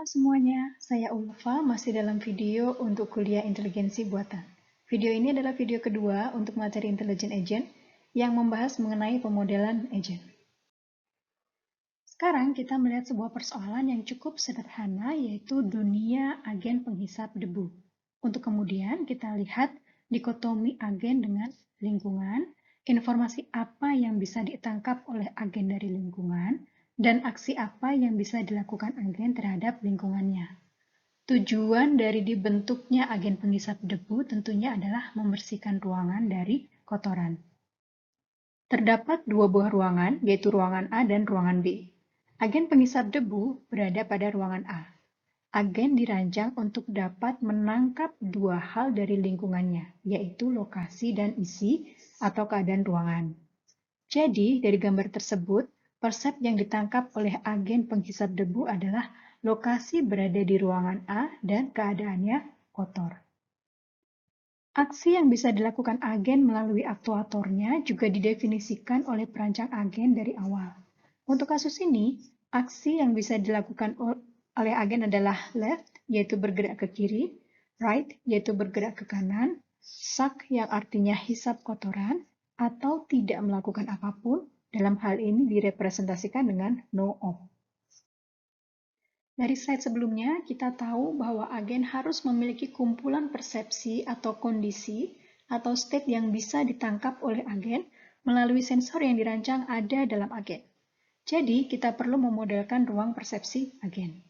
Halo semuanya, saya Ulfa masih dalam video untuk kuliah inteligensi buatan. Video ini adalah video kedua untuk materi Intelligent Agent yang membahas mengenai pemodelan agent. Sekarang kita melihat sebuah persoalan yang cukup sederhana, yaitu dunia agen penghisap debu. Untuk kemudian kita lihat dikotomi agen dengan lingkungan, informasi apa yang bisa ditangkap oleh agen dari lingkungan, dan aksi apa yang bisa dilakukan agen terhadap lingkungannya. Tujuan dari dibentuknya agen penghisap debu tentunya adalah membersihkan ruangan dari kotoran. Terdapat dua buah ruangan, yaitu ruangan A dan ruangan B. Agen penghisap debu berada pada ruangan A. Agen dirancang untuk dapat menangkap dua hal dari lingkungannya, yaitu lokasi dan isi atau keadaan ruangan. Jadi, dari gambar tersebut, persep yang ditangkap oleh agen penghisap debu adalah lokasi berada di ruangan A dan keadaannya kotor. Aksi yang bisa dilakukan agen melalui aktuatornya juga didefinisikan oleh perancang agen dari awal. Untuk kasus ini, aksi yang bisa dilakukan oleh agen adalah left, yaitu bergerak ke kiri, right, yaitu bergerak ke kanan, suck yang artinya hisap kotoran, atau tidak melakukan apapun. Dalam hal ini direpresentasikan dengan no op. Dari slide sebelumnya, kita tahu bahwa agen harus memiliki kumpulan persepsi atau kondisi atau state yang bisa ditangkap oleh agen melalui sensor yang dirancang ada dalam agen. Jadi, kita perlu memodelkan ruang persepsi agen.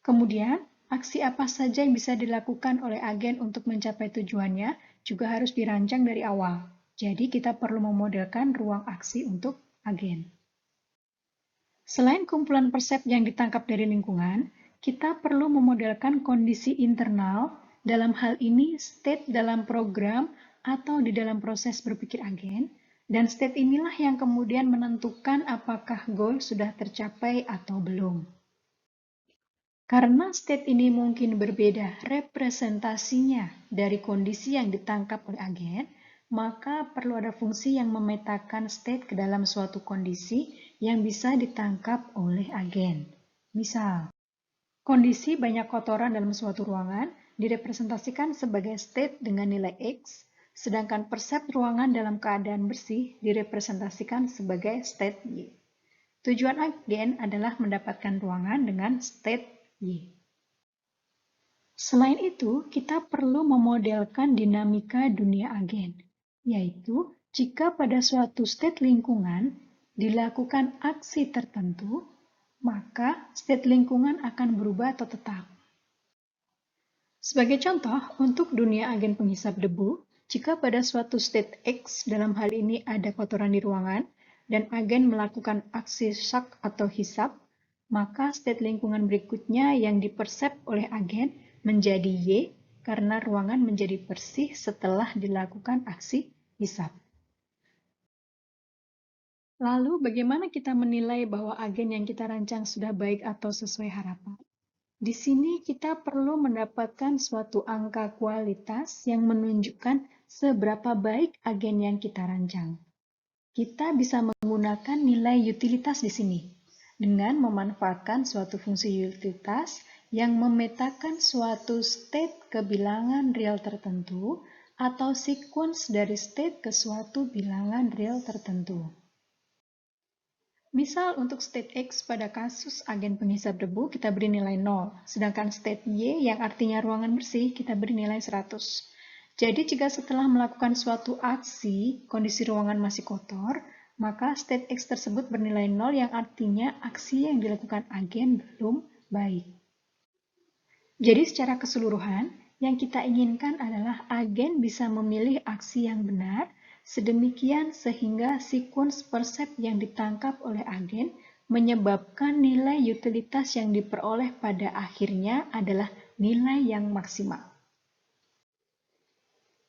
Kemudian, aksi apa saja yang bisa dilakukan oleh agen untuk mencapai tujuannya juga harus dirancang dari awal. Jadi, kita perlu memodelkan ruang aksi untuk agen. Selain kumpulan persep yang ditangkap dari lingkungan, kita perlu memodelkan kondisi internal, dalam hal ini state dalam program atau di dalam proses berpikir agen, dan state inilah yang kemudian menentukan apakah goal sudah tercapai atau belum. Karena state ini mungkin berbeda representasinya dari kondisi yang ditangkap oleh agen, maka perlu ada fungsi yang memetakan state ke dalam suatu kondisi yang bisa ditangkap oleh agen. Misal, kondisi banyak kotoran dalam suatu ruangan direpresentasikan sebagai state dengan nilai X, sedangkan persep ruangan dalam keadaan bersih direpresentasikan sebagai state Y. Tujuan agen adalah mendapatkan ruangan dengan state Y. Selain itu, kita perlu memodelkan dinamika dunia agen, yaitu jika pada suatu state lingkungan dilakukan aksi tertentu, maka state lingkungan akan berubah atau tetap. Sebagai contoh, untuk dunia agen penghisap debu, jika pada suatu state X, dalam hal ini ada kotoran di ruangan, dan agen melakukan aksi suck atau hisap, maka state lingkungan berikutnya yang dipersep oleh agen menjadi Y karena ruangan menjadi bersih setelah dilakukan aksi hisap. Lalu, bagaimana kita menilai bahwa agen yang kita rancang sudah baik atau sesuai harapan? Di sini kita perlu mendapatkan suatu angka kualitas yang menunjukkan seberapa baik agen yang kita rancang. Kita bisa menggunakan nilai utilitas di sini dengan memanfaatkan suatu fungsi utilitas yang memetakan suatu state ke bilangan real tertentu atau sequence dari state ke suatu bilangan real tertentu. Misal untuk state X pada kasus agen penghisap debu kita beri nilai 0, sedangkan state Y yang artinya ruangan bersih kita beri nilai 100. Jadi jika setelah melakukan suatu aksi, kondisi ruangan masih kotor, maka state X tersebut bernilai 0 yang artinya aksi yang dilakukan agen belum baik. Jadi secara keseluruhan, yang kita inginkan adalah agen bisa memilih aksi yang benar, sedemikian sehingga sequence persep yang ditangkap oleh agen menyebabkan nilai utilitas yang diperoleh pada akhirnya adalah nilai yang maksimal.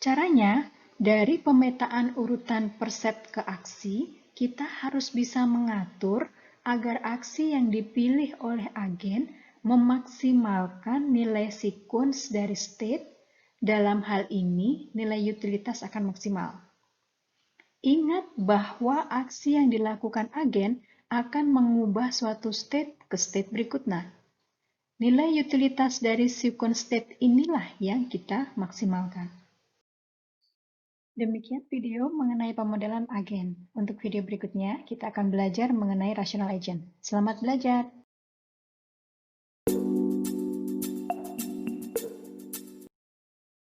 Caranya, dari pemetaan urutan persep ke aksi, kita harus bisa mengatur agar aksi yang dipilih oleh agen memaksimalkan nilai sequence dari state. Dalam hal ini, nilai utilitas akan maksimal. Ingat bahwa aksi yang dilakukan agen akan mengubah suatu state ke state berikutnya. Nilai utilitas dari sequence state inilah yang kita maksimalkan. Demikian video mengenai pemodelan agen. Untuk video berikutnya, kita akan belajar mengenai rational agent. Selamat belajar!